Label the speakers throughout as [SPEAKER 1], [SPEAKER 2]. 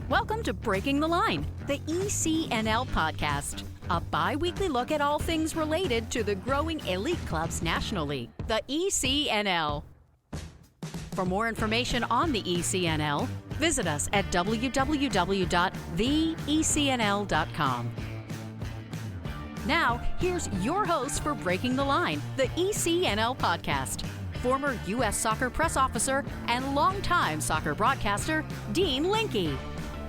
[SPEAKER 1] Welcome to Breaking the Line, the ECNL Podcast, a bi-weekly look at all things related to the growing elite clubs nationally, the ECNL. For more information on the ECNL, visit us at www.theecnl.com. Now, here's your host for Breaking the Line, the ECNL Podcast, former U.S. Soccer press officer and longtime soccer broadcaster, Dean Linke.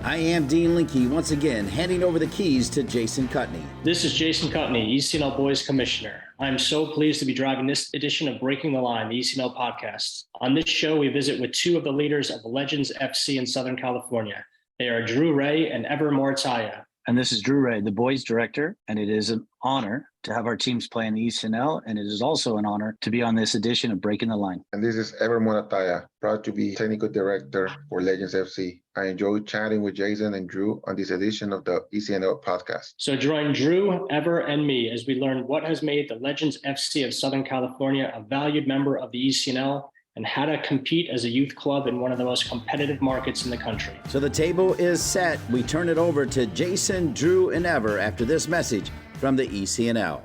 [SPEAKER 2] I am Dean Linke, once again handing over the keys to Jason Kutney.
[SPEAKER 3] This is Jason Kutney, ECNL Boys Commissioner. I'm so pleased to be driving this edition of Breaking the Line, the ECNL Podcast. On this show, we visit with two of the leaders of Legends FC in Southern California. They are Drew Rea and Ever Morataya.
[SPEAKER 4] And this is Drew Rea, the boys director, and it is an honor to have our teams play in the ECNL, and it is also an honor to be on this edition of Breaking the Line.
[SPEAKER 5] And this is Ever Morataya, proud to be technical director for Legends FC. I enjoyed chatting with Jason and Drew on this edition of the ECNL podcast.
[SPEAKER 3] So join Drew, Ever, and me as we learn what has made the Legends FC of Southern California a valued member of the ECNL and how to compete as a youth club in one of the most competitive markets in the country.
[SPEAKER 2] So the table is set. We turn it over to Jason, Drew, and Ever after this message from the ECNL.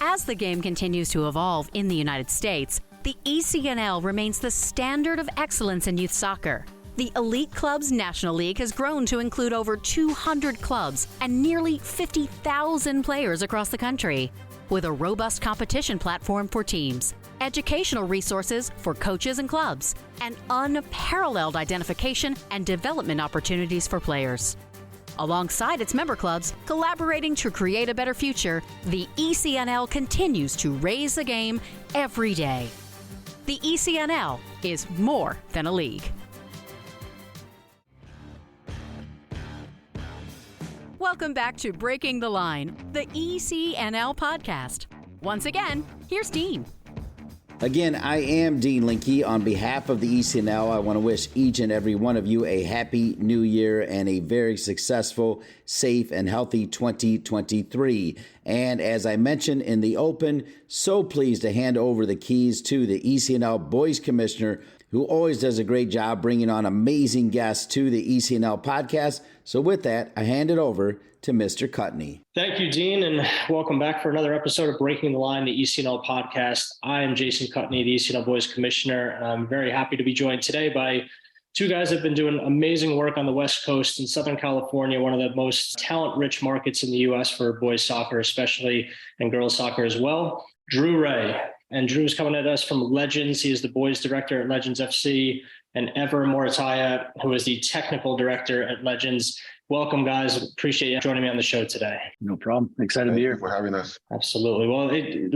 [SPEAKER 1] As the game continues to evolve in the United States, the ECNL remains the standard of excellence in youth soccer. The Elite Clubs National League has grown to include over 200 clubs and nearly 50,000 players across the country, with a robust competition platform for teams, educational resources for coaches and clubs, and unparalleled identification and development opportunities for players. Alongside its member clubs, collaborating to create a better future, the ECNL continues to raise the game every day. The ECNL is more than a league. Welcome back to Breaking the Line, the ECNL Podcast. Once again, here's Dean.
[SPEAKER 2] Again, I am Dean Linke. On behalf of the ECNL, I want to wish each and every one of you a happy new year and a very successful, safe, and healthy 2023. And as I mentioned in the open, so pleased to hand over the keys to the ECNL Boys Commissioner, who always does a great job bringing on amazing guests to the ECNL podcast. So with that, I hand it over to Mr. Kutney.
[SPEAKER 3] Thank you, Dean, and welcome back for another episode of Breaking the Line, the ECNL podcast. I am Jason Kutney, the ECNL Boys Commissioner, and I'm very happy to be joined today by two guys that have been doing amazing work on the West Coast in Southern California, one of the most talent-rich markets in the U.S. for boys soccer, especially, and girls soccer as well. Drew Rea. And Drew's coming at us from Legends. He is the boys director at Legends FC, and Ever Morataya, who is the technical director at Legends. Welcome, guys. Appreciate you joining me on the show today.
[SPEAKER 4] No problem. Excited to be here.
[SPEAKER 5] Thank you for having us.
[SPEAKER 3] Absolutely. Well,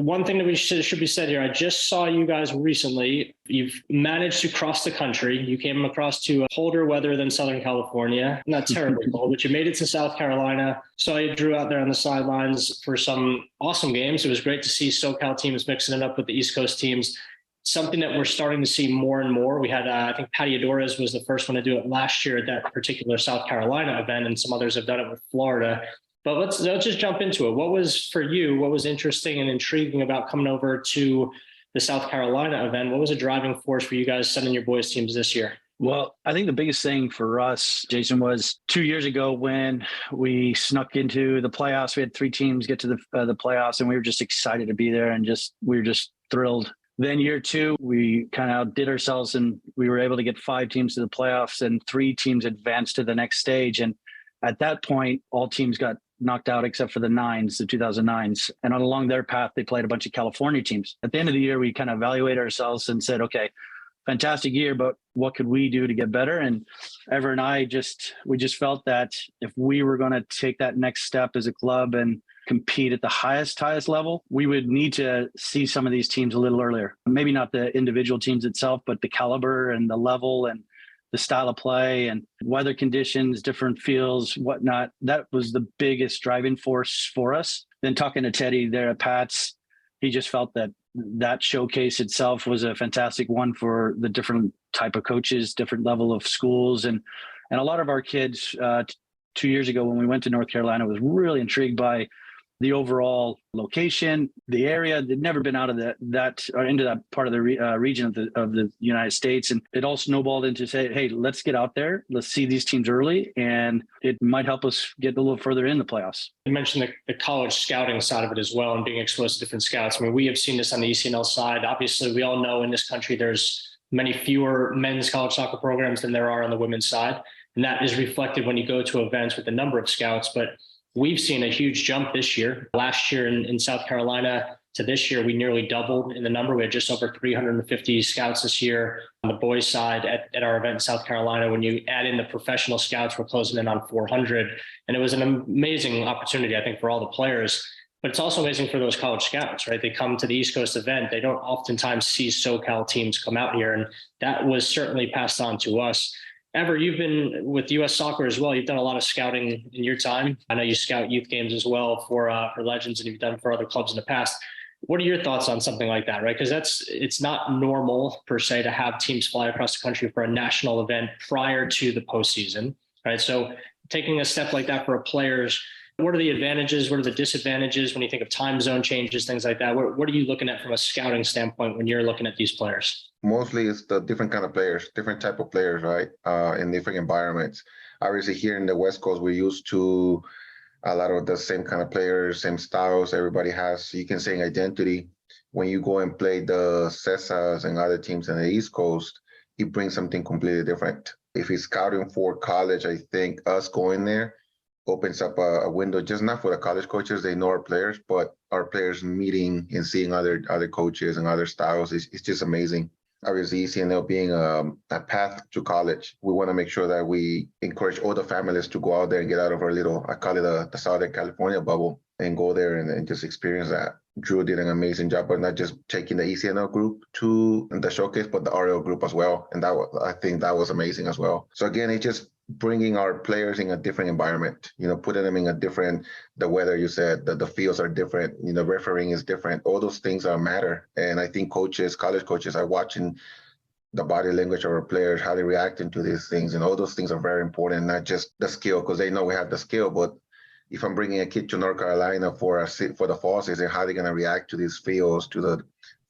[SPEAKER 3] one thing that we should be said here, I just saw you guys recently. You've managed to cross the country. You came across to colder weather than Southern California. Not terribly cold, but you made it to South Carolina. Saw you, Drew, out there on the sidelines for some awesome games. It was great to see SoCal teams mixing it up with the East Coast teams. Something that we're starting to see more and more. We had, I think Patty Adores was the first one to do it last year at that particular South Carolina event, and some others have done it with Florida. But let's just jump into it. What was, for you, what was interesting and intriguing about coming over to the South Carolina event? What was a driving force for you guys sending your boys teams this year?
[SPEAKER 4] Well, I think the biggest thing for us, Jason, was 2 years ago when we snuck into the playoffs. We had three teams get to the playoffs, and we were just excited to be there, and we were just thrilled. Then year two, we kind of outdid ourselves, and we were able to get five teams to the playoffs, and three teams advanced to the next stage. And at that point, all teams got knocked out except for the 2009s. And along their path, they played a bunch of California teams. At the end of the year, we kind of evaluated ourselves and said, okay, fantastic year, but what could we do to get better? And Ever and I we just felt that if we were going to take that next step as a club and compete at the highest level, we would need to see some of these teams a little earlier. Maybe not the individual teams itself, but the caliber and the level and the style of play and weather conditions, different fields, whatnot. That was the biggest driving force for us. Then talking to Teddy there at Pat's, he just felt that showcase itself was a fantastic one for the different type of coaches, different level of schools. And a lot of our kids 2 years ago when we went to North Carolina was really intrigued by the overall location, the area. They'd never been out of that or into that part of the region of the United States. And it all snowballed into say, hey, let's get out there. Let's see these teams early. And it might help us get a little further in the playoffs.
[SPEAKER 3] You mentioned the college scouting side of it as well and being exposed to different scouts. I mean, we have seen this on the ECNL side. Obviously, we all know in this country, there's many fewer men's college soccer programs than there are on the women's side. And that is reflected when you go to events with the number of scouts. But we've seen a huge jump this year. Last year in South Carolina to this year, we nearly doubled in the number. We had just over 350 scouts this year on the boys side at our event in South Carolina. When you add in the professional scouts, we're closing in on 400. And it was an amazing opportunity, I think, for all the players. But it's also amazing for those college scouts, right? They come to the East Coast event. They don't oftentimes see SoCal teams come out here. And that was certainly passed on to us. Ever, you've been with U.S. Soccer as well. You've done a lot of scouting in your time. I know you scout youth games as well for Legends, and you've done for other clubs in the past. What are your thoughts on something like that, right? Because it's not normal per se to have teams fly across the country for a national event prior to the postseason, right? So taking a step like that for players, what are the advantages? What are the disadvantages when you think of time zone changes, things like that? What are you looking at from a scouting standpoint when you're looking at these players?
[SPEAKER 5] Mostly it's the different kind of players, different type of players, right? In different environments. Obviously here in the West Coast, we're used to a lot of the same kind of players, same styles. Everybody has, you can say, an identity. When you go and play the Cesars and other teams in the East Coast, it brings something completely different. If he's scouting for college, I think us going there opens up a window, just not for the college coaches, they know our players, but our players meeting and seeing other coaches and other styles, it's just amazing. Obviously, ECNL being a path to college, we want to make sure that we encourage all the families to go out there and get out of our little, I call it the Southern California bubble, and go there and just experience that. Drew did an amazing job of not just taking the ECNL group to the showcase, but the RL group as well. And I think that was amazing as well. So again, it's just bringing our players in a different environment, putting them in a different, the weather, you said, the fields are different, refereeing is different. All those things matter. And I think coaches, college coaches are watching the body language of our players, how they reacting to these things. And all those things are very important, not just the skill, because they know we have the skill, but if I'm bringing a kid to North Carolina for the fall season, how are they going to react to these fields, to the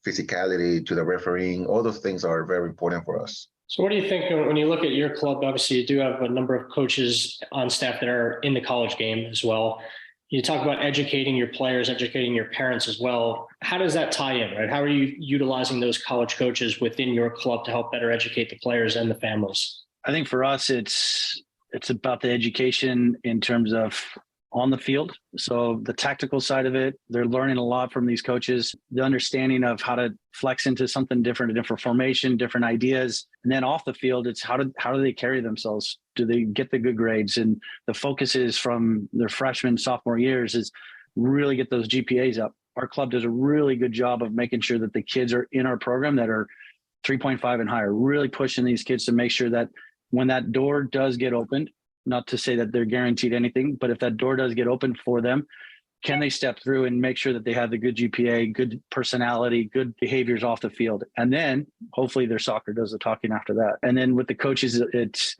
[SPEAKER 5] physicality, to the refereeing? All those things are very important for us.
[SPEAKER 3] So what do you think when you look at your club? Obviously, you do have a number of coaches on staff that are in the college game as well. You talk about educating your players, educating your parents as well. How does that tie in, right? How are you utilizing those college coaches within your club to help better educate the players and the families?
[SPEAKER 4] I think for us, it's about the education in terms of on the field. So the tactical side of it, they're learning a lot from these coaches, the understanding of how to flex into something different, a different formation, different ideas. And then off the field, it's how do they carry themselves? Do they get the good grades? And the focus is from their freshman, sophomore years is really get those GPAs up. Our club does a really good job of making sure that the kids are in our program that are 3.5 and higher, really pushing these kids to make sure that when that door does get opened, not to say that they're guaranteed anything, but if that door does get open for them, can they step through and make sure that they have the good GPA, good personality, good behaviors off the field? And then hopefully their soccer does the talking after that. And then with the coaches, it's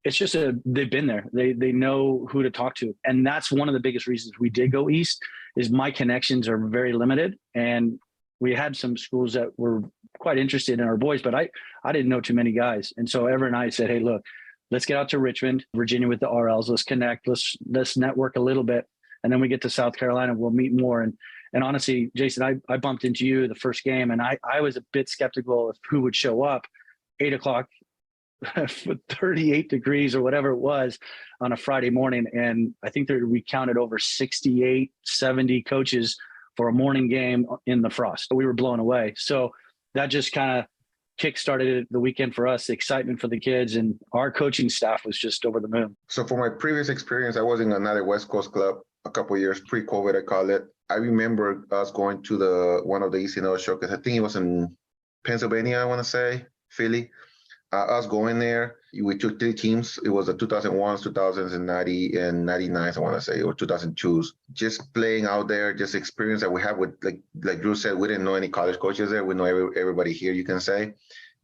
[SPEAKER 4] just they've been there. They know who to talk to. And that's one of the biggest reasons we did go east is my connections are very limited. And we had some schools that were quite interested in our boys, but I didn't know too many guys. And so Ever and I said, hey, look, let's get out to Richmond, Virginia with the RLs. Let's connect. Let's network a little bit. And then we get to South Carolina, we'll meet more. And honestly, Jason, I bumped into you the first game and I was a bit skeptical of who would show up 8 o'clock, 38 degrees or whatever it was on a Friday morning. And I think we counted over 68, 70 coaches for a morning game in the frost. We were blown away. So that just kind of kick-started the weekend for us, the excitement for the kids, and our coaching staff was just over the moon.
[SPEAKER 5] So for my previous experience, I was in another West Coast club a couple of years pre-COVID, I call it. I remember us going to one of the ECNL showcases. I think it was in Pennsylvania, I want to say, Philly. Us going there, we took 3 teams. It was the 2001s, 2000s, and 90 and 99s, I want to say, or 2002s. Just playing out there, just experience that we have with, like Drew said, we didn't know any college coaches there. We know everybody here, you can say.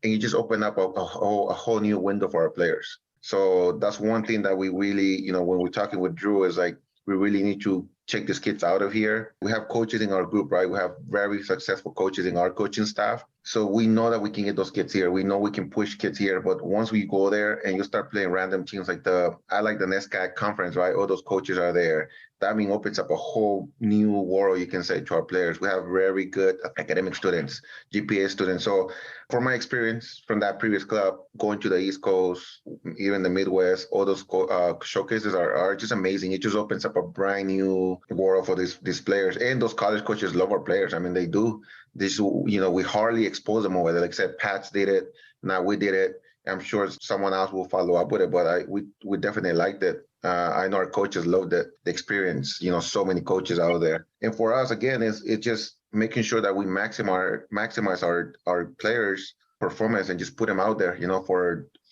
[SPEAKER 5] And you just open up a whole new window for our players. So that's one thing that we really, when we're talking with Drew is like, we really need to check these kids out of here. We have coaches in our group, right? We have very successful coaches in our coaching staff. So we know that we can get those kids here. We know we can push kids here. But once we go there and you start playing random teams like the NESCAC conference, right? All those coaches are there. That opens up a whole new world, you can say, to our players. We have very good academic students, GPA students. So from my experience from that previous club, going to the East Coast, even the Midwest, all those showcases are just amazing. It just opens up a brand new world for these players. And those college coaches love our players. I mean, they do. This, we hardly expose them over there. Like I said, Pats did it. Now we did it. I'm sure someone else will follow up with it, but we definitely liked it. I know our coaches loved it, the experience, so many coaches out there. And for us, again, it's just making sure that we maximize our players' performance and just put them out there,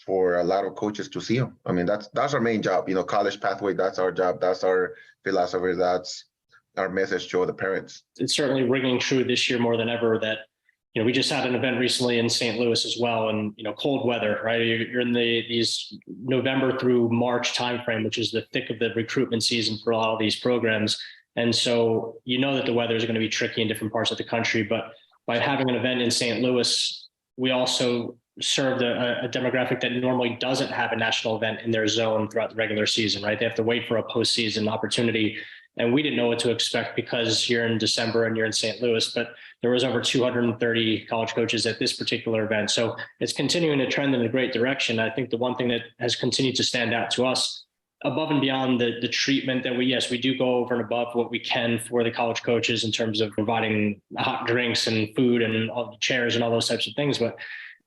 [SPEAKER 5] for a lot of coaches to see them. I mean, that's our main job, college pathway, that's our job. That's our philosophy. That's our message to the parents.
[SPEAKER 3] It's certainly ringing true this year more than ever that, we just had an event recently in St. Louis as well, and cold weather, right? You're in these November through March timeframe, which is the thick of the recruitment season for a lot of these programs, and so that the weather is going to be tricky in different parts of the country. But by having an event in St. Louis, we also served a demographic that normally doesn't have a national event in their zone throughout the regular season, right? They have to wait for a postseason opportunity. And we didn't know what to expect because you're in December and you're in St. Louis, but there was over 230 college coaches at this particular event. So it's continuing to trend in a great direction. I think the one thing that has continued to stand out to us above and beyond the treatment that we do go over and above what we can for the college coaches in terms of providing hot drinks and food and all the chairs and all those types of things, but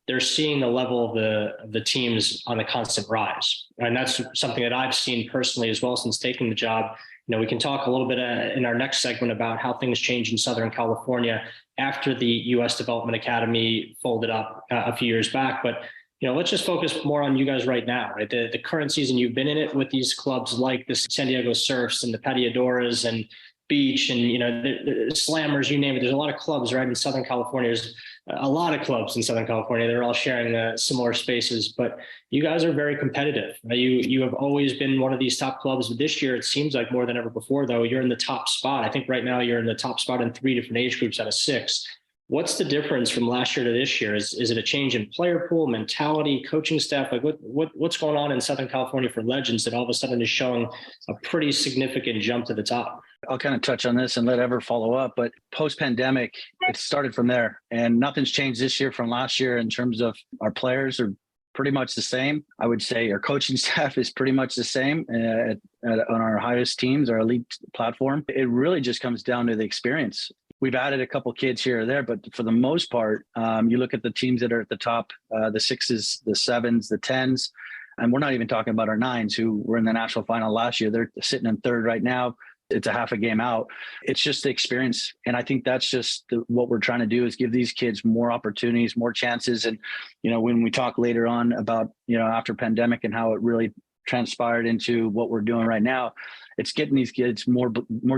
[SPEAKER 3] they're seeing the level of the teams on a constant rise. And that's something that I've seen personally as well since taking the job. We can talk a little bit in our next segment about how things change in Southern California after the U.S. Development Academy folded up a few years back. But, let's just focus more on you guys right now, right? The current season, you've been in it with these clubs like the San Diego Surfs and the Pediadoras and Beach and, the Slammers, you name it. There's a lot of clubs, right, in Southern California. There's a lot of clubs in Southern California. They're all sharing similar spaces, but you guys are very competitive. You have always been one of these top clubs. This year, it seems like more than ever before, though, you're in the top spot. I think right now you're in the top spot in 3 different age groups out of 6. What's the difference from last year to this year? Is it a change in player pool, mentality, coaching staff? Like what's going on in Southern California for Legends that all of a sudden is showing a pretty significant jump to the top?
[SPEAKER 4] I'll kind of touch on this and let Ever follow up, but post-pandemic, it started from there, and nothing's changed this year from last year in terms of our players are pretty much the same. I would say our coaching staff is pretty much the same on our highest teams, our elite platform. It really just comes down to the experience. We've added a couple kids here or there, but for the most part, you look at the teams that are at the top, the 6s, the 7s, the 10s, and we're not even talking about our 9s who were in the national final last year. They're sitting in 3rd right now. It's a half a game out. It's just the experience. And I think that's just what we're trying to do is give these kids more opportunities, more chances. And, when we talk later on about, after pandemic and how it really transpired into what we're doing right now, it's getting these kids more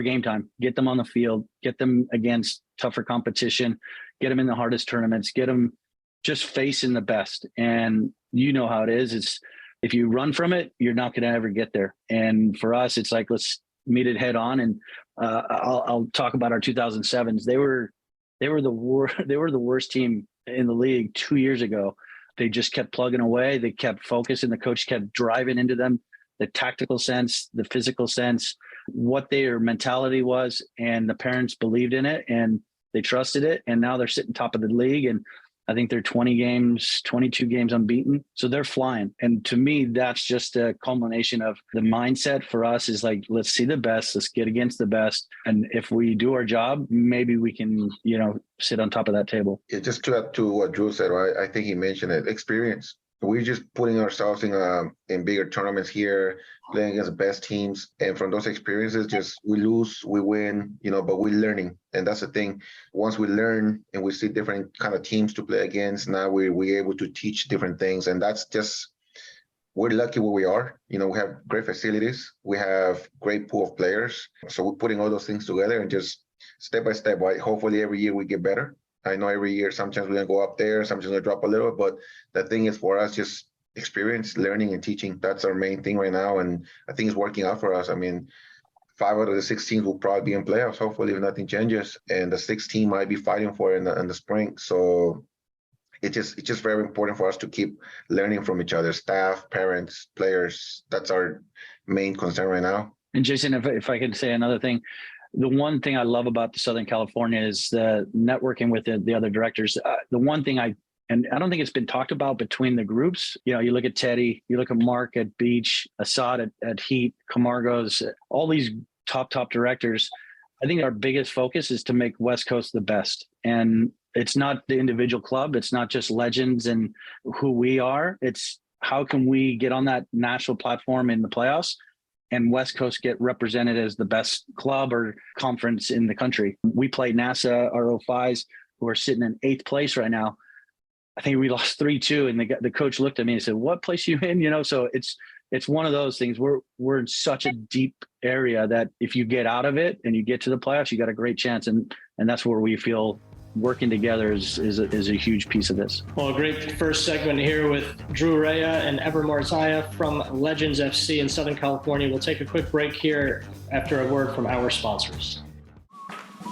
[SPEAKER 4] game time, get them on the field, get them against tougher competition, get them in the hardest tournaments, get them just facing the best. And you know how it is. It's if you run from it, you're not going to ever get there. And for us, it's like, let's meet it head on. And I'll talk about our 2007s. They were the worst team in the league 2 years ago. They just kept plugging away. They kept focusing. The coach kept driving into them, the tactical sense, the physical sense, what their mentality was. And the parents believed in it and they trusted it. And now they're sitting top of the league. And I think they're 22 games unbeaten. So they're flying. And to me, that's just a culmination of the mindset for us is like, let's see the best, let's get against the best. And if we do our job, maybe we can, sit on top of that table.
[SPEAKER 5] Yeah, just to add to what Drew said, right? I think he mentioned it, experience. We're just putting ourselves in bigger tournaments here, playing against the best teams. And from those experiences, just we lose, we win, but we're learning. And that's the thing. Once we learn and we see different kind of teams to play against, now we're able to teach different things. And that's just, we're lucky where we are. We have great facilities. We have great pool of players. So we're putting all those things together and just step by step, right? Hopefully every year we get better. I know every year, sometimes we're going to go up there, sometimes we're going to drop a little, but the thing is for us, just experience, learning and teaching. That's our main thing right now. And I think it's working out for us. I mean, 5 out of the 6 teams will probably be in playoffs, hopefully, if nothing changes. And the 6th team might be fighting for it in the spring. So it's just very important for us to keep learning from each other, staff, parents, players. That's our main concern right now.
[SPEAKER 4] And Jason, if I could say another thing, the one thing I love about the Southern California is the networking with the other directors. The one thing and I don't think it's been talked about between the groups. You know, you look at Teddy, you look at Mark at Beach, Assad at Heat, Camargo's, all these top directors. I think our biggest focus is to make West Coast the best. And it's not the individual club. It's not just legends and who we are. It's how can we get on that national platform in the playoffs and West Coast get represented as the best club or conference in the country. We played NASA, our 05s, who are sitting in 8th place right now. I think we lost 3-2, and the coach looked at me and said, "What place are you in?" You know, so it's one of those things. We're in such a deep area that if you get out of it and you get to the playoffs, you got a great chance, and that's where we feel working together is a huge piece of this.
[SPEAKER 3] Well, a great first segment here with Drew Rea and Ever Morataya from Legends FC in Southern California. We'll take a quick break here after a word from our sponsors.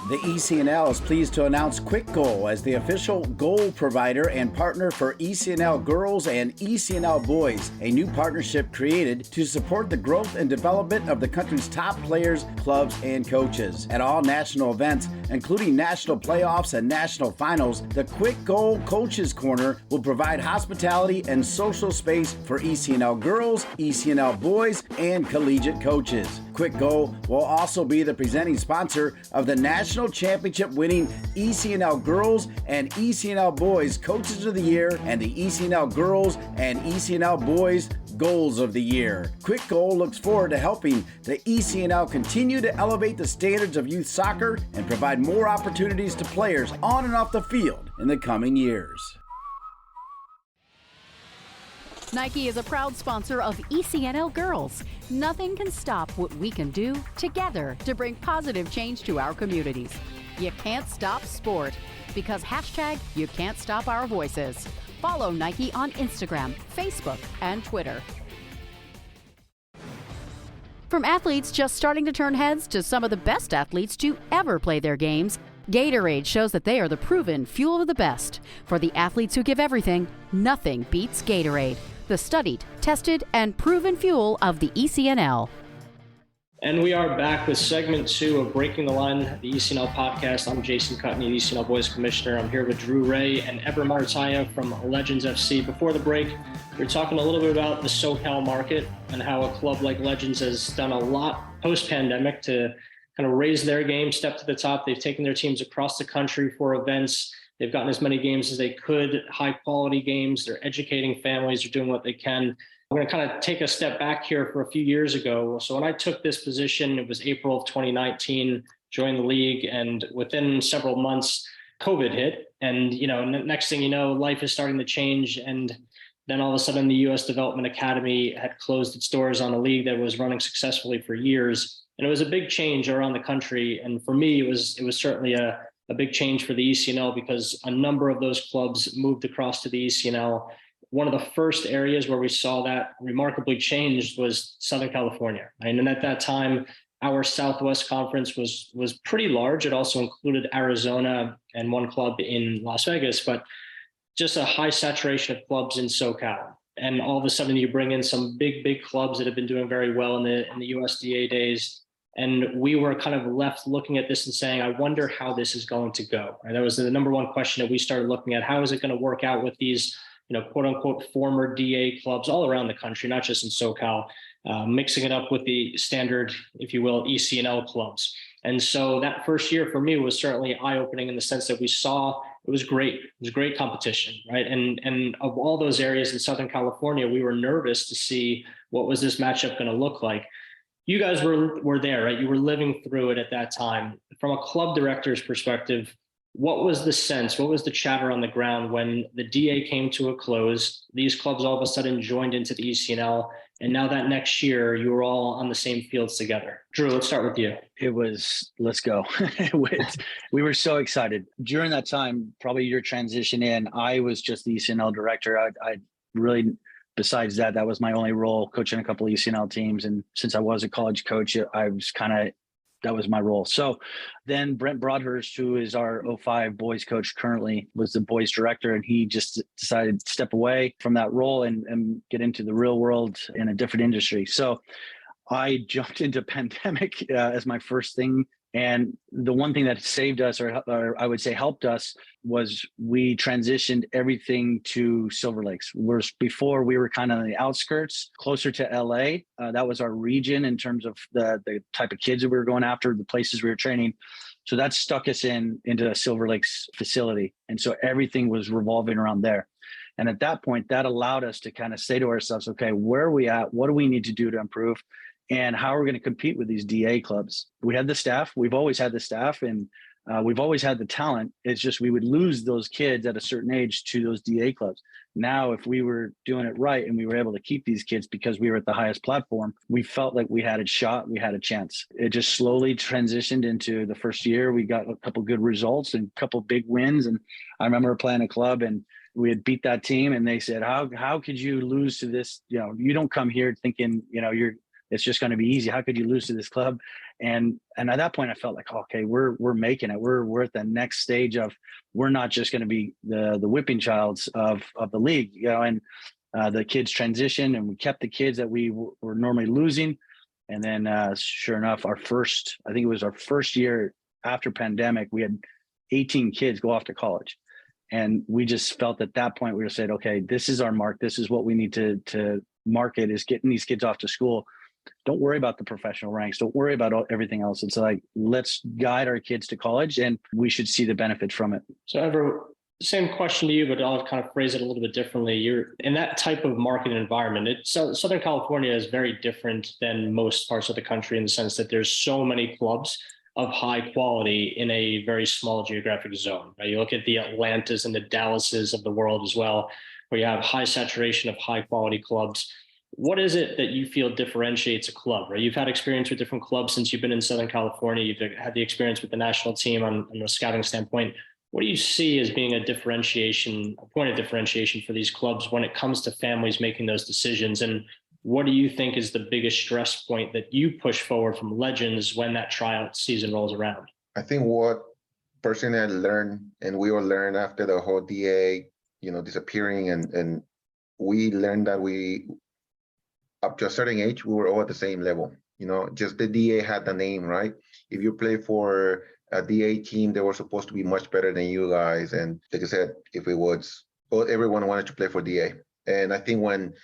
[SPEAKER 2] The ECNL is pleased to announce Quick Goal as the official goal provider and partner for ECNL Girls and ECNL Boys, a new partnership created to support the growth and development of the country's top players, clubs, and coaches. At all national events, including national playoffs and national finals, the Quick Goal Coaches Corner will provide hospitality and social space for ECNL Girls, ECNL Boys, and collegiate coaches. Quick Goal will also be the presenting sponsor of the National Championship winning ECNL Girls and ECNL Boys Coaches of the Year and the ECNL Girls and ECNL Boys Goals of the Year. Quick Goal looks forward to helping the ECNL continue to elevate the standards of youth soccer and provide more opportunities to players on and off the field in the coming years.
[SPEAKER 1] Nike is a proud sponsor of ECNL Girls. Nothing can stop what we can do together to bring positive change to our communities. You can't stop sport because #you can't stop our voices. Follow Nike on Instagram, Facebook, and Twitter. From athletes just starting to turn heads to some of the best athletes to ever play their games, Gatorade shows that they are the proven fuel of the best. For the athletes who give everything, nothing beats Gatorade, the studied, tested, and proven fuel of the ECNL.
[SPEAKER 3] And we are back with segment 2 of Breaking the Line, the ECNL podcast. I'm Jason Kutney, the ECNL Boys Commissioner. I'm here with Drew Rea and Ever Morataya from Legends FC. Before the break, we were talking a little bit about the SoCal market and how a club like Legends has done a lot post-pandemic to kind of raise their game, step to the top. They've taken their teams across the country for events. They've gotten as many games as they could, high-quality games. They're educating families. They're doing what they can. I'm going to kind of take a step back here for a few years ago. So when I took this position, it was April of 2019, joined the league, and within several months, COVID hit. And, you know, next thing you know, life is starting to change. And then all of a sudden, the U.S. Development Academy had closed its doors on a league that was running successfully for years. And it was a big change around the country. And for me, it was certainly a big change for the ECNL because a number of those clubs moved across to the ECNL. One of the first areas where we saw that remarkably changed was Southern California. And at that time, our Southwest Conference was pretty large. It also included Arizona and one club in Las Vegas, but just a high saturation of clubs in SoCal. And all of a sudden you bring in some big clubs that have been doing very well in the USDA days. And we were kind of left looking at this and saying, I wonder how this is going to go. Right? That was the number one question that we started looking at. How is it going to work out with these, quote unquote, former DA clubs all around the country, not just in SoCal, mixing it up with the standard, if you will, ECNL clubs. And so that first year for me was certainly eye-opening in the sense that we saw it was great. It was great competition, right? And of all those areas in Southern California, we were nervous to see what was this matchup going to look like. You guys were there, right? You were living through it at that time. From a club director's perspective, what was the sense? What was the chatter on the ground when the DA came to a close? These clubs all of a sudden joined into the ECNL, and now that next year you were all on the same fields together. Drew, let's start with you.
[SPEAKER 4] It was, let's go. We were so excited. During that time, probably your transition in, I was just the ECNL director. I really besides that, that was my only role, coaching a couple of ECNL teams. And since I was a college coach, I was that was my role. So then Brent Broadhurst, who is our 05 boys coach currently, was the boys director, and he just decided to step away from that role and get into the real world in a different industry. So I jumped into pandemic as my first thing. And the one thing that saved us, or I would say helped us, was we transitioned everything to Silver Lakes. Whereas before we were kind of on the outskirts, closer to LA. That was our region in terms of the type of kids that we were going after, the places we were training. So that stuck us into a Silver Lakes facility. And so everything was revolving around there. And at that point, that allowed us to kind of say to ourselves, okay, where are we at? What do we need to do to improve? And how are we going to compete with these DA clubs? We had the staff. We've always had the staff, and we've always had the talent. It's just we would lose those kids at a certain age to those DA clubs. Now, if we were doing it right and we were able to keep these kids because we were at the highest platform, we felt like we had a shot, we had a chance. It just slowly transitioned into the first year. We got a couple good results and a couple big wins. And I remember playing a club and we had beat that team, and they said, how could you lose to this? You don't come here thinking, it's just going to be easy. How could you lose to this club? And at that point, I felt like, okay, we're making it. We're at the next stage of, we're not just going to be the whipping childs of the league, and the kids transitioned, and we kept the kids that we were normally losing. And then sure enough, I think it was our first year after pandemic, we had 18 kids go off to college. And we just felt at that point, we were saying, okay, this is our mark. This is what we need to market, is getting these kids off to school. Don't worry about the professional ranks. Don't worry about everything else. It's like, let's guide our kids to college, and we should see the benefits from it.
[SPEAKER 3] So Ever, same question to you, but I'll kind of phrase it a little bit differently. You're in that type of market environment. Southern California is very different than most parts of the country in the sense that there's so many clubs of high quality in a very small geographic zone. Right? You look at the Atlantas and the Dallases of the world as well, where you have high saturation of high quality clubs. What is it that you feel differentiates a club, right? You've had experience with different clubs since you've been in Southern California. You've had the experience with the national team on a scouting standpoint. What do you see as being a point of differentiation for these clubs when it comes to families making those decisions? And what do you think is the biggest stress point that you push forward from Legends when that tryout season rolls around? I
[SPEAKER 5] think what personally I learned, and we all learned after the whole DA, disappearing, and we learned that up to a certain age, we were all at the same level. Just the DA had the name, right? If you play for a DA team, they were supposed to be much better than you guys. And like I said, everyone wanted to play for DA. And I think when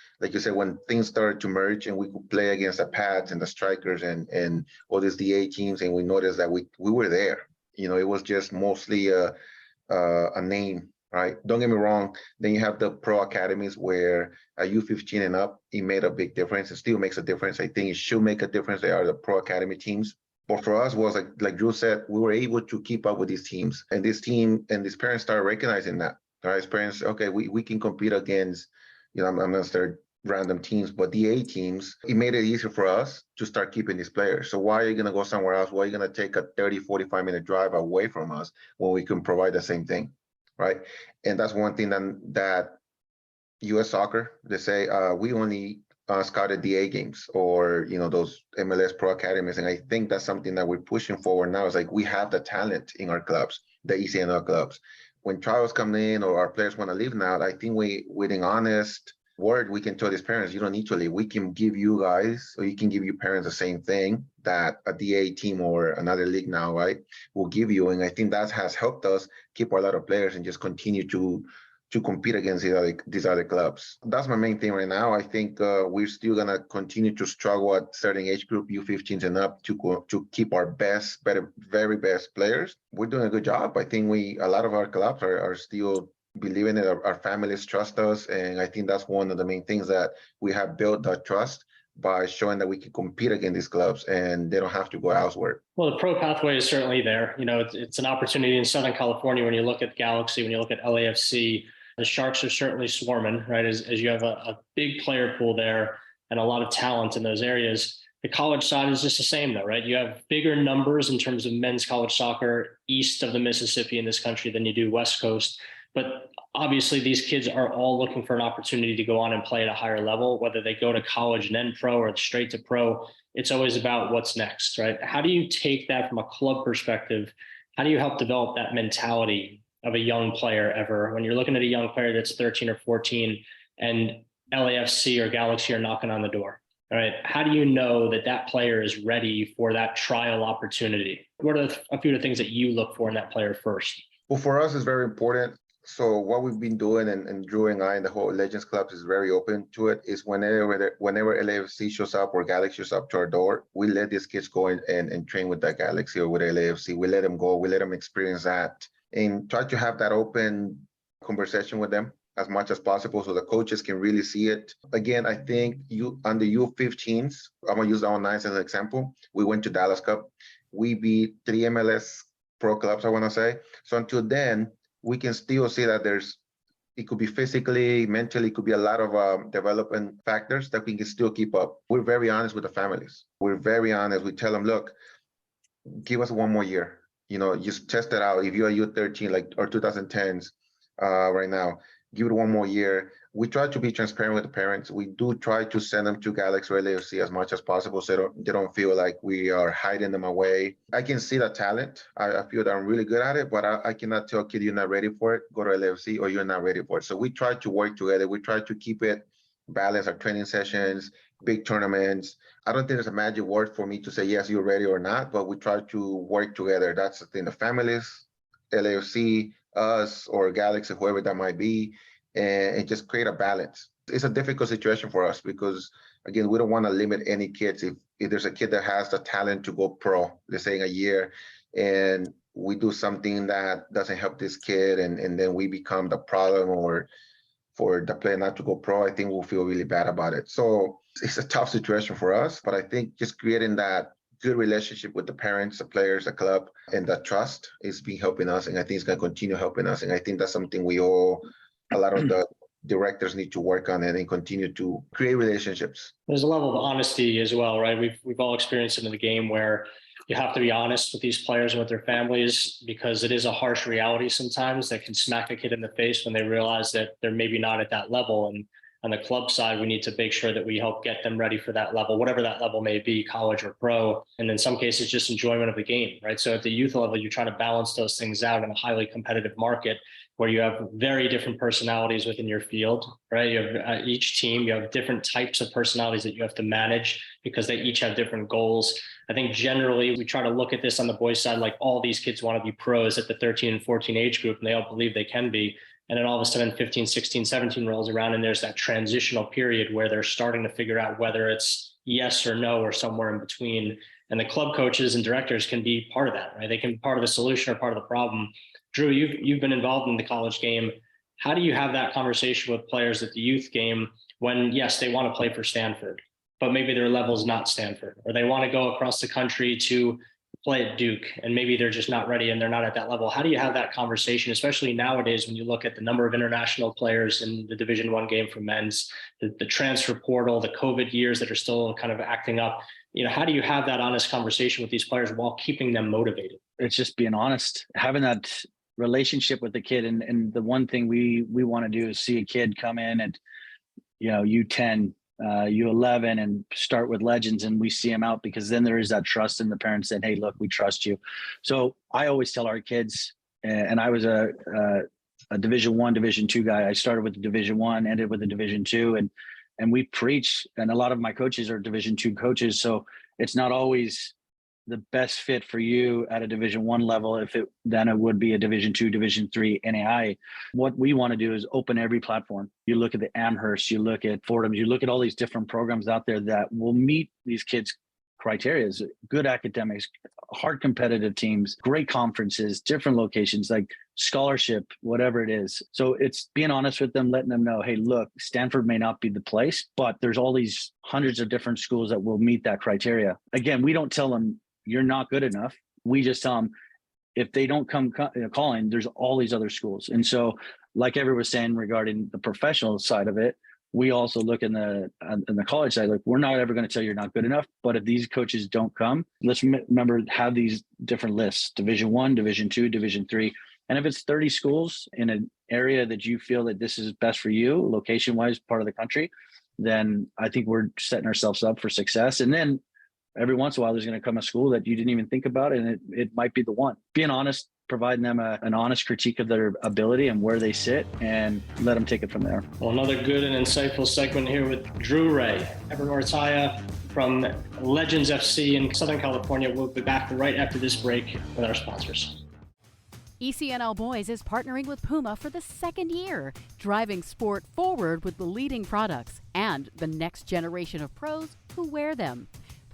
[SPEAKER 5] things started to merge and we could play against the Pats and the Strikers and all these DA teams, and we noticed that we were there. It was just mostly a name. Right. Don't get me wrong. Then you have the pro academies where a U15 and up, it made a big difference. It still makes a difference. I think it should make a difference. They are the pro academy teams. But for us was like Drew said, we were able to keep up with these teams, and this team and these parents started recognizing that. Right. As parents, okay, we can compete against, I'm going to start random teams, but DA teams. It made it easier for us to start keeping these players. So why are you going to go somewhere else? Why are you going to take a 30, 45-minute drive away from us when we can provide the same thing? Right. And that's one thing that U.S. Soccer, they say we only scouted DA games or, those MLS Pro Academies. And I think that's something that we're pushing forward now. Is like we have the talent in our clubs, the ECNL clubs. When trials come in or our players want to leave now, I think with an honest word, we can tell these parents, you don't need to leave. We can give you guys, or you can give your parents the same thing that a DA team or another league now, right, will give you. And I think that has helped us keep a lot of players and just continue to compete against these other clubs. That's my main thing right now. I think we're still going to continue to struggle at certain age group, U15s and up, to keep our very best players. We're doing a good job. I think a lot of our clubs are still believing it. Our families trust us. And I think that's one of the main things that we have built that trust by showing that we can compete against these clubs and they don't have to go elsewhere.
[SPEAKER 3] Well, the pro pathway is certainly there. It's an opportunity in Southern California. When you look at Galaxy, when you look at LAFC, the Sharks are certainly swarming, right? As you have a big player pool there and a lot of talent in those areas. The college side is just the same though, right? You have bigger numbers in terms of men's college soccer east of the Mississippi in this country than you do West Coast. But obviously these kids are all looking for an opportunity to go on and play at a higher level, whether they go to college and then pro or straight to pro. It's always about what's next, right? How do you take that from a club perspective? How do you help develop that mentality of a young player ever when you're looking at a young player that's 13 or 14 and LAFC or Galaxy are knocking on the door? All right. How do you know that that player is ready for that trial opportunity? What are a few of the things that you look for in that player first?
[SPEAKER 5] Well, for us, it's very important. So what we've been doing, and Drew and I and the whole Legends Club is very open to it, is whenever LAFC shows up or Galaxy shows up to our door, we let these kids go and train with that Galaxy or with LAFC. We let them go. We let them experience that and try to have that open conversation with them as much as possible so the coaches can really see it. Again, I think on the U15s, I'm going to use our nines as an example. We went to Dallas Cup. We beat 3 MLS pro clubs, I want to say. So until then, we can still see that it could be physically, mentally, it could be a lot of development factors that we can still keep up. We're very honest with the families. We're very honest. We tell them, look, give us one more year. Just test it out. If you're a U13 like or 2010s right now, give it one more year. We try to be transparent with the parents. We do try to send them to Galaxy or LAFC as much as possible so they don't feel like we are hiding them away. I can see the talent. I feel that I'm really good at it, but I cannot tell a kid you're not ready for it, go to LAFC, or you're not ready for it. So we try to work together. We try to keep it balanced, our training sessions, big tournaments. I don't think there's a magic word for me to say, yes, you're ready or not, but we try to work together. That's the thing. The families, LAFC, us, or Galaxy, whoever that might be, and just create a balance. It's a difficult situation for us because, again, we don't want to limit any kids. If there's a kid that has the talent to go pro, let's say in a year, and we do something that doesn't help this kid, and then we become the problem or for the player not to go pro, I think we'll feel really bad about it. So it's a tough situation for us, but I think just creating that good relationship with the parents, the players, the club, and the trust is been helping us, and I think it's going to continue helping us. And I think that's something a lot of the directors need to work on and continue to create relationships.
[SPEAKER 3] There's a level of honesty as well, right? We've all experienced it in the game where you have to be honest with these players and with their families because it is a harsh reality sometimes that can smack a kid in the face when they realize that they're maybe not at that level. And on the club side, we need to make sure that we help get them ready for that level, whatever that level may be, college or pro. And in some cases, just enjoyment of the game, right? So at the youth level, you're trying to balance those things out in a highly competitive market where you have very different personalities within your field, right? You have each team, you have different types of personalities that you have to manage because they each have different goals. I think generally we try to look at this on the boys' side, like all these kids want to be pros at the 13 and 14 age group, and they all believe they can be. And then all of a sudden 15, 16, 17 rolls around and there's that transitional period where they're starting to figure out whether it's yes or no or somewhere in between. And the club coaches and directors can be part of that, right? They can be part of the solution or part of the problem. Drew, you've been involved in the college game. How do you have that conversation with players at the youth game when, yes, they want to play for Stanford, but maybe their level is not Stanford, or they want to go across the country to play at Duke and maybe they're just not ready and they're not at that level? How do you have that conversation, especially nowadays when you look at the number of international players in the Division I game for men's, the transfer portal, the COVID years that are still kind of acting up? How do you have that honest conversation with these players while keeping them motivated?
[SPEAKER 4] It's just being honest, having that relationship with the kid. And the one thing we want to do is see a kid come in at, U10, U11 and start with legends, and we see them out because then there is that trust in the parents that, hey, look, we trust you. So I always tell our kids, and I was a Division I, Division II guy. I started with the Division I, ended with the Division II, and we preach, and a lot of my coaches are Division II coaches. So it's not always the best fit for you at a Division I level then it would be a Division II, Division III NAI. What we want to do is open every platform. You look at the Amherst, you look at Fordham's, you look at all these different programs out there that will meet these kids' criteria: good academics, hard competitive teams, great conferences, different locations, like scholarship, whatever it is. So it's being honest with them, letting them know, hey, look, Stanford may not be the place, but there's all these hundreds of different schools that will meet that criteria. Again, we don't tell them you're not good enough. We just tell them if they don't come calling, there's all these other schools. And so, like Ever was saying regarding the professional side of it, we also look in the college side, like we're not ever going to tell you you're not good enough, but if these coaches don't come, let's remember, have these different lists: Division I, Division II, Division III. And if it's 30 schools in an area that you feel that this is best for you, location-wise, part of the country, then I think we're setting ourselves up for success. And then every once in a while, there's going to come a school that you didn't even think about, and it might be the one. Being honest, providing them an honest critique of their ability and where they sit, and let them take it from there.
[SPEAKER 3] Well, another good and insightful segment here with Drew Rea, Ever Morataya from Legends FC in Southern California. We'll be back right after this break with our sponsors.
[SPEAKER 1] ECNL Boys is partnering with Puma for the second year, driving sport forward with the leading products and the next generation of pros who wear them.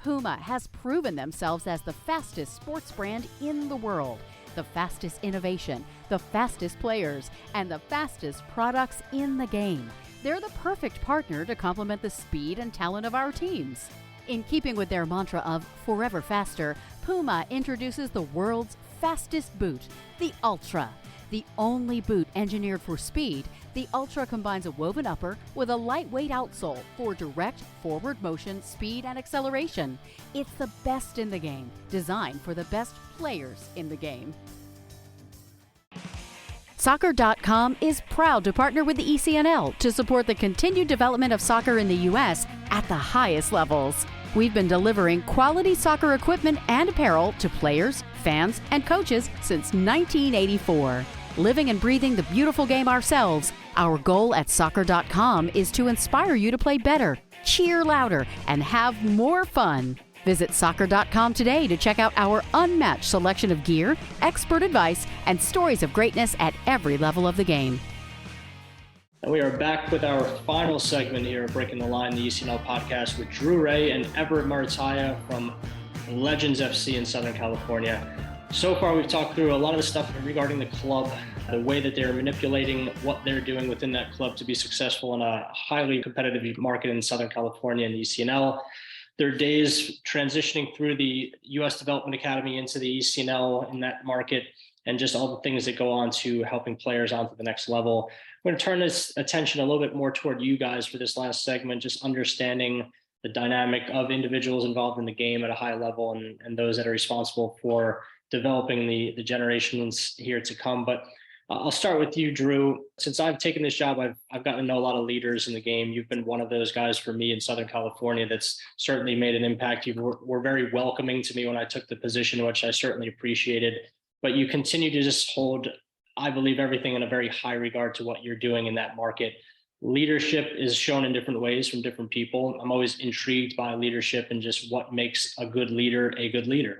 [SPEAKER 1] Puma has proven themselves as the fastest sports brand in the world, the fastest innovation, the fastest players, and the fastest products in the game. They're the perfect partner to complement the speed and talent of our teams. In keeping with their mantra of forever faster, Puma introduces the world's fastest boot, the Ultra. The only boot engineered for speed, the Ultra combines a woven upper with a lightweight outsole for direct forward motion, speed, and acceleration. It's the best in the game, designed for the best players in the game. Soccer.com is proud to partner with the ECNL to support the continued development of soccer in the U.S. at the highest levels. We've been delivering quality soccer equipment and apparel to players, fans, and coaches since 1984. Living and breathing the beautiful game ourselves, our goal at Soccer.com is to inspire you to play better, cheer louder, and have more fun. Visit Soccer.com today to check out our unmatched selection of gear, expert advice, and stories of greatness at every level of the game.
[SPEAKER 3] And we are back with our final segment here, Breaking the Line, the ECNL podcast with Drew Rea and Ever Morataya from Legends FC in Southern California. So far, we've talked through a lot of the stuff regarding the club, the way that they're manipulating what they're doing within that club to be successful in a highly competitive market in Southern California and ECNL. Their days transitioning through the U.S. Development Academy into the ECNL in that market, and just all the things that go on to helping players onto the next level. We're going to turn this attention a little bit more toward you guys for this last segment, just understanding the dynamic of individuals involved in the game at a high level and those that are responsible for developing the generations here to come. But I'll start with you, Drew. Since I've taken this job, I've gotten to know a lot of leaders in the game. You've been one of those guys for me in Southern California that's certainly made an impact. You were very welcoming to me when I took the position, which I certainly appreciated. But you continue to just hold, I believe, everything in a very high regard to what you're doing in that market. Leadership is shown in different ways from different people. I'm always intrigued by leadership and just what makes a good leader,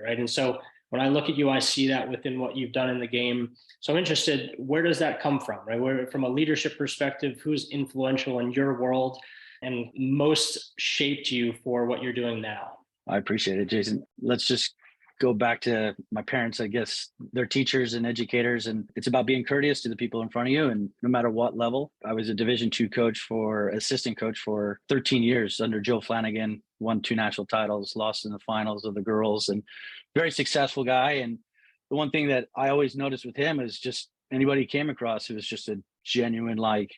[SPEAKER 3] right? And so when I look at you, I see that within what you've done in the game. So I'm interested, where does that come from, right? Where, from a leadership perspective, who's influential in your world and most shaped you for what you're doing now?
[SPEAKER 4] I appreciate it, Jason. Let's just go back to my parents. I guess they're teachers and educators, and it's about being courteous to the people in front of you. And no matter what level, I was a Division II assistant coach for 13 years under Joe Flanagan, won 2 national titles, lost in the finals of the girls, and very successful guy. And the one thing that I always noticed with him is just anybody he came across, it was just a genuine, like,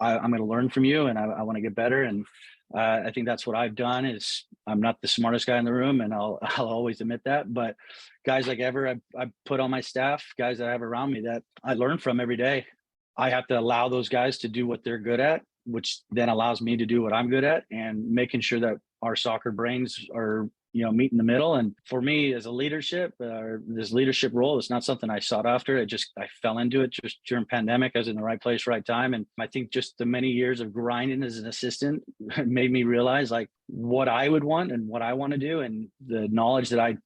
[SPEAKER 4] I'm going to learn from you and I want to get better. And I think that's what I've done. Is I'm not the smartest guy in the room, and I'll always admit that. But guys like Ever, I put on my staff, guys that I have around me that I learn from every day. I have to allow those guys to do what they're good at, which then allows me to do what I'm good at, and making sure that our soccer brains are, meet in the middle. And for me, as a this leadership role, it's not something I sought after. I fell into it just during pandemic. I was in the right place, right time. And I think just the many years of grinding as an assistant made me realize like what I would want and what I want to do. And the knowledge that I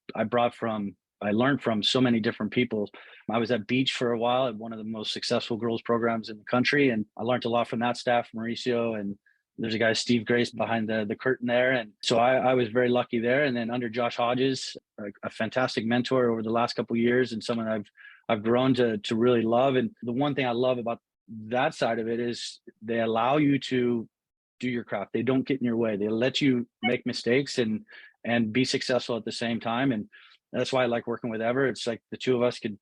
[SPEAKER 4] learned from so many different people. I was at Beach for a while at one of the most successful girls programs in the country. And I learned a lot from that staff, Mauricio, and there's a guy, Steve Grace, behind the curtain there. And so I was very lucky there. And then under Josh Hodges, a fantastic mentor over the last couple of years, and someone I've grown to really love. And the one thing I love about that side of it is they allow you to do your craft. They don't get in your way. They let you make mistakes and be successful at the same time. And that's why I like working with Ever. It's like the two of us could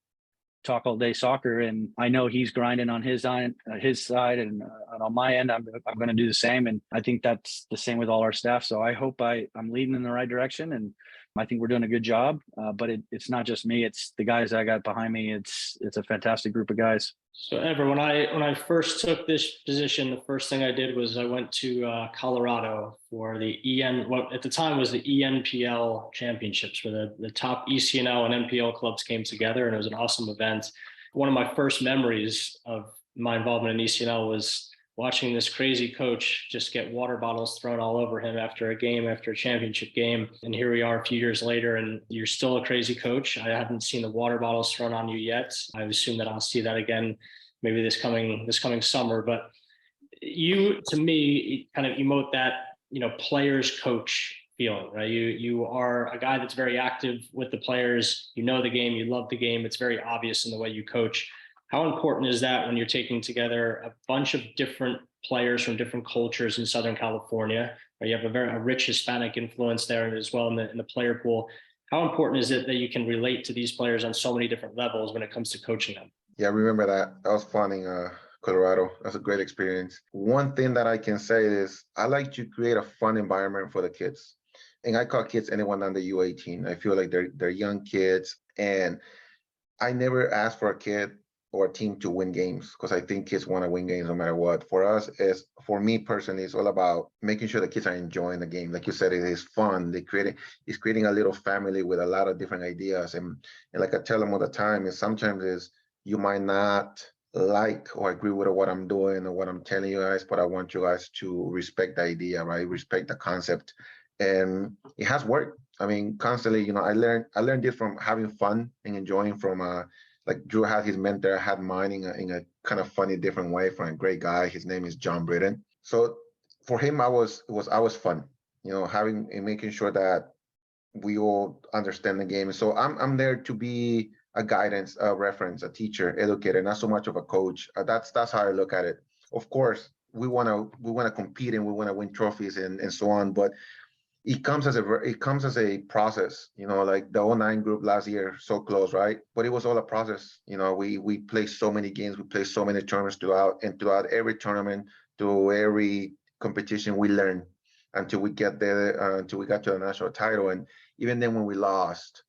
[SPEAKER 4] talk all day soccer, and I know he's grinding on his side, and on my end, I'm going to do the same. And I think that's the same with all our staff. So I hope I'm leading in the right direction, and I think we're doing a good job, but it's not just me. It's the guys I got behind me. It's a fantastic group of guys.
[SPEAKER 3] So Ever, when I first took this position, the first thing I did was I went to Colorado for the what at the time was the ENPL championships, where the top ECNL and NPL clubs came together, and it was an awesome event. One of my first memories of my involvement in ECNL was watching this crazy coach just get water bottles thrown all over him after a game, after a championship game. And here we are a few years later, and you're still a crazy coach. I haven't seen the water bottles thrown on you yet. I assume that I'll see that again, maybe this coming summer. But you, to me, kind of emote that, players coach feeling, right? You are a guy that's very active with the players. You know the game, you love the game. It's very obvious in the way you coach. How important is that when you're taking together a bunch of different players from different cultures in Southern California, where you have a rich Hispanic influence there as well in the player pool? How important is it that you can relate to these players on so many different levels when it comes to coaching them?
[SPEAKER 5] Yeah, I remember that. That was fun in Colorado. That's a great experience. One thing that I can say is I like to create a fun environment for the kids. And I call kids anyone under U18. I feel like they're young kids. And I never ask for a kid or a team to win games, because I think kids want to win games no matter what. For me personally, it's all about making sure the kids are enjoying the game. Like you said, it is fun. It's creating a little family with a lot of different ideas. And like I tell them all the time, sometimes you might not like or agree with what I'm doing or what I'm telling you guys, but I want you guys to respect the idea, right? Respect the concept. And it has worked. I mean, constantly, I learned this from having fun and enjoying from like Drew had his mentor, I had mine in a kind of funny, different way from a great guy. His name is John Britton. So for him, I was fun, having and making sure that we all understand the game. So I'm there to be a guidance, a reference, a teacher, educator, not so much of a coach. That's how I look at it. Of course, we want to compete and we want to win trophies and so on, but it comes as a process, like the 09 group last year, so close, right? But it was all a process. We played so many games, we played so many tournaments throughout every tournament, through every competition, we learned until we get there, until we got to the national title. And even then when we lost,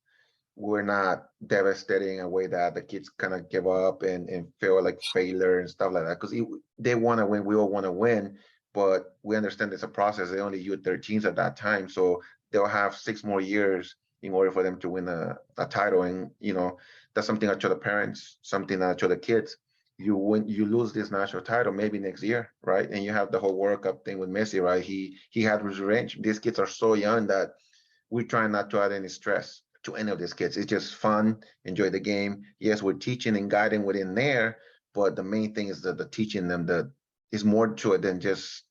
[SPEAKER 5] we're not devastating in a way that the kids kind of give up and feel like failure and stuff like that. Because they want to win, we all want to win. But we understand it's a process. They only U13s at that time, so they'll have 6 more years in order for them to win a title. And that's something I tell the parents, something I tell the kids. You lose this national title maybe next year, right? And you have the whole World Cup thing with Messi, right? He had his revenge. These kids are so young that we try not to add any stress to any of these kids. It's just fun, enjoy the game. Yes, we're teaching and guiding within there, but the main thing is that the teaching them is more to it than just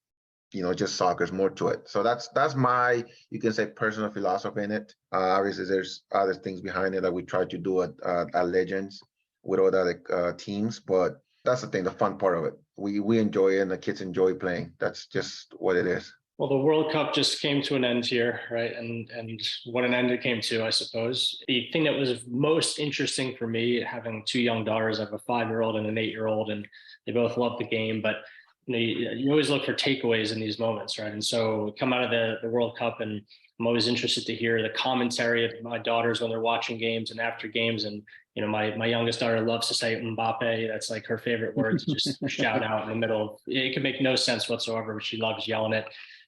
[SPEAKER 5] soccer. Is more to it. So that's my, you can say, personal philosophy in it. Obviously there's other things behind it that we try to do at Legends with all the other teams, but that's the thing, the fun part of it. We enjoy it and the kids enjoy playing. That's just what it is.
[SPEAKER 3] Well, the World Cup just came to an end here, right? And what an end it came to, I suppose. The thing that was most interesting for me, having 2 young daughters, I have a 5-year-old and an 8-year-old, and they both love the game, but you always look for takeaways in these moments, right? And so come out of the World Cup, and I'm always interested to hear the commentary of my daughters when they're watching games and after games. And my youngest daughter loves to say Mbappe. That's like her favorite word to just shout out in the middle. It can make no sense whatsoever, but she loves yelling it.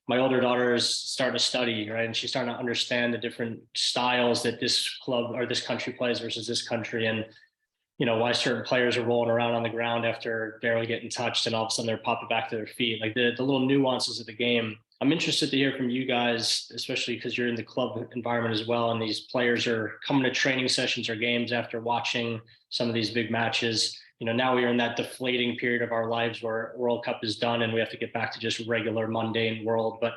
[SPEAKER 3] My older daughter is starting to study, right? And she's starting to understand the different styles that this club or this country plays versus this country. And why certain players are rolling around on the ground after barely getting touched, and all of a sudden they're popping back to their feet. Like the little nuances of the game. I'm interested to hear from you guys, especially because you're in the club environment as well. And these players are coming to training sessions or games after watching some of these big matches. Now we are in that deflating period of our lives where World Cup is done and we have to get back to just regular mundane world. But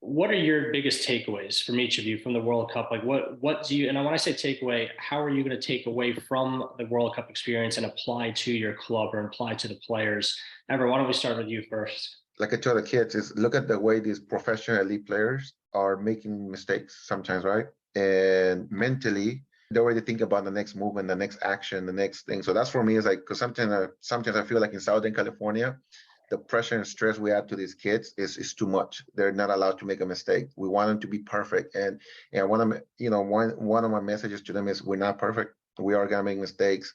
[SPEAKER 3] what are your biggest takeaways from each of you from the World Cup? Like what do you, and when I say takeaway, how are you going to take away from the World Cup experience and apply to your club or apply to the players? Ever, why don't we start with you first?
[SPEAKER 5] Like I tell the kids, is look at the way these professional elite players are making mistakes sometimes, right? And mentally, they already think about the next movement, the next action, the next thing. So that's for me is like, because sometimes I feel like in Southern California, the pressure and stress we add to these kids is too much. They're not allowed to make a mistake. We want them to be perfect. And I want them, one of my messages to them is we're not perfect. We are gonna make mistakes.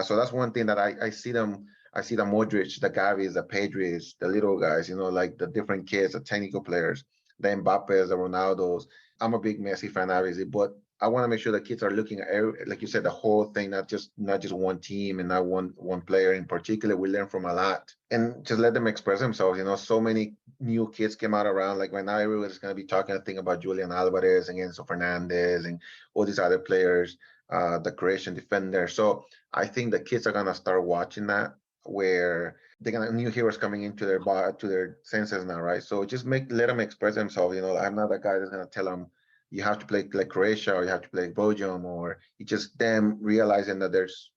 [SPEAKER 5] So that's one thing that I see them. I see the Modric, the Gavis, the Pedris, the little guys, like the different kids, the technical players, the Mbappes, the Ronaldos. I'm a big Messi fan, obviously, but I want to make sure the kids are looking at like you said, the whole thing, not just one team and not one player in particular. We learn from a lot and just let them express themselves. So many new kids came out around. Like right now, everyone's going to be talking, I think, about Julian Alvarez and Enzo Fernandez and all these other players, the Croatian defender. So I think the kids are going to start watching that, where they're gonna new heroes coming into their senses now, right? So just let them express themselves. I'm not that guy that's gonna tell them you have to play like Croatia or you have to play Belgium, or it's just them realizing that there's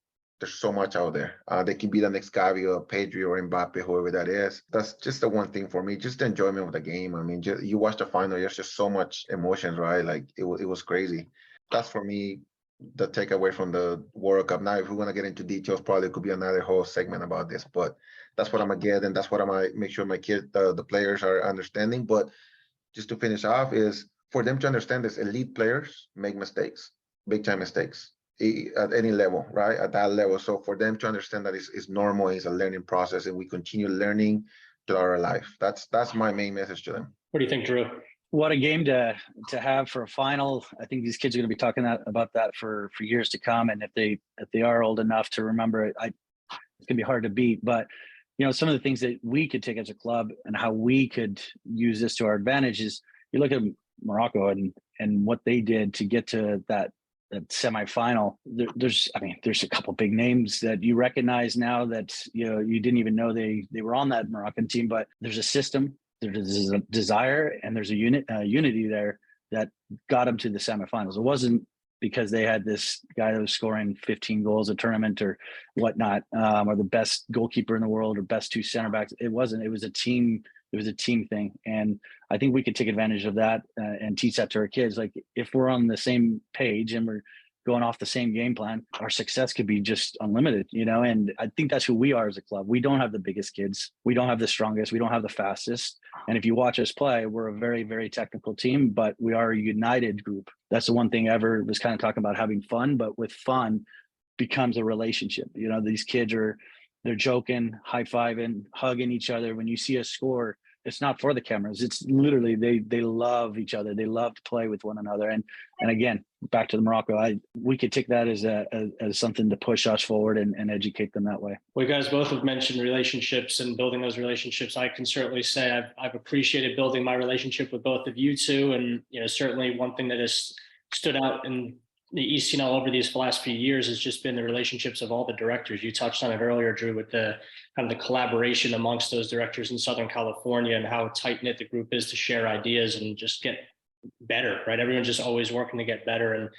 [SPEAKER 5] so much out there. They can be the next Gavi or Pedri or Mbappe, whoever that is. That's just the one thing for me, just the enjoyment of the game. I mean, you watch the final, there's just so much emotions, right? Like it was crazy. That's for me the takeaway from the World Cup. Now, if we want to get into details, probably could be another whole segment about this, but that's what I'm gonna get, and that's what I'm gonna make sure my kids, the players, are understanding. But just to finish off, is for them to understand this: elite players make mistakes, big time mistakes at any level, right? At that level. So for them to understand that it's normal, it's a learning process, and we continue learning throughout our life. That's my main message to them.
[SPEAKER 3] What do you think, Drew?
[SPEAKER 4] What a game to have for a final. I think these kids are going to be talking about that for years to come. And if they are old enough to remember it, it's going to be hard to beat. But some of the things that we could take as a club and how we could use this to our advantage is you look at Morocco and what they did to get to that semifinal. There's a couple big names that you recognize now that you didn't even know they were on that Moroccan team. But there's a system. There's a desire and there's a unity there that got them to the semifinals. It wasn't because they had this guy that was scoring 15 goals a tournament or whatnot, or the best goalkeeper in the world or best two center backs. It wasn't. It was a team. It was a team thing, and I think we could take advantage of that and teach that to our kids. Like if we're on the same page and we're going off the same game plan, our success could be just unlimited, and I think that's who we are as a club. We don't have the biggest kids. We don't have the strongest. We don't have the fastest. And if you watch us play, we're a very, very technical team, but we are a united group. That's the one thing Ever was kind of talking about, having fun, but with fun becomes a relationship. These kids they're joking, high-fiving, hugging each other. When you see us score, it's not for the cameras. It's literally they love each other. They love to play with one another. And again, back to the Morocco, we could take that as something to push us forward and educate them that way.
[SPEAKER 3] Well, you guys both have mentioned relationships and building those relationships. I can certainly say I've appreciated building my relationship with both of you two. And certainly one thing that has stood out in the ECNL over these last few years has just been the relationships of all the directors. You touched on it earlier, Drew, with the kind of the collaboration amongst those directors in Southern California and how tight knit the group is to share ideas and just get better, right? Everyone's just always working to get better. And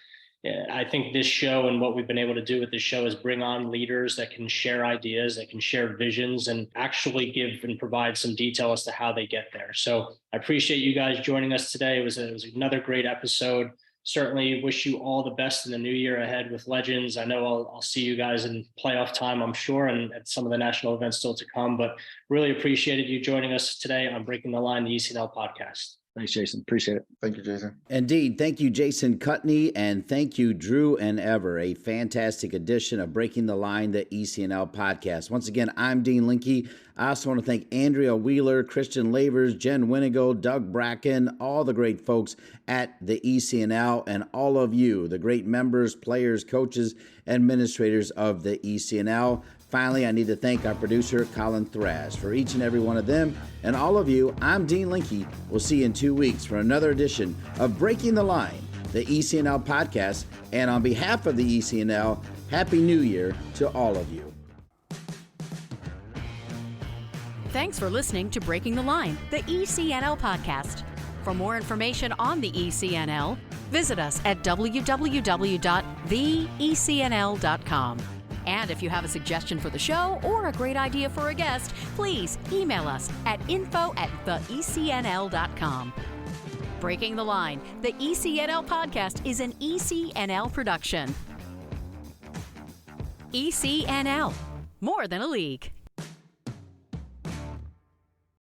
[SPEAKER 3] I think this show and what we've been able to do with this show is bring on leaders that can share ideas, that can share visions, and actually give and provide some detail as to how they get there. So I appreciate you guys joining us today. It was another great episode. Certainly wish you all the best in the new year ahead with Legends. I know I'll see you guys in playoff time, I'm sure, and at some of the national events still to come, but really appreciated you joining us today on Breaking the Line, the ECNL podcast.
[SPEAKER 4] Thanks, Jason. Appreciate it.
[SPEAKER 5] Thank you, Jason.
[SPEAKER 2] Indeed. Thank you, Jason Kutney, and thank you, Drew and Ever. A fantastic edition of Breaking the Line, the ECNL podcast. Once again, I'm Dean Linke. I also want to thank Andrea Wheeler, Christian Lavers, Jen Winigo, Doug Bracken, all the great folks at the ECNL, and all of you, the great members, players, coaches, administrators of the ECNL. Finally, I need to thank our producer, Colin Thrash. For each and every one of them and all of you, I'm Dean Linke. We'll see you in 2 weeks for another edition of Breaking the Line, the ECNL podcast. And on behalf of the ECNL, Happy New Year to all of you.
[SPEAKER 1] Thanks for listening to Breaking the Line, the ECNL podcast. For more information on the ECNL, visit us at www.theecnl.com. And if you have a suggestion for the show or a great idea for a guest, please email us at info@theecnl.com. Breaking the Line, the ECNL podcast is an ECNL production. ECNL, more than a league.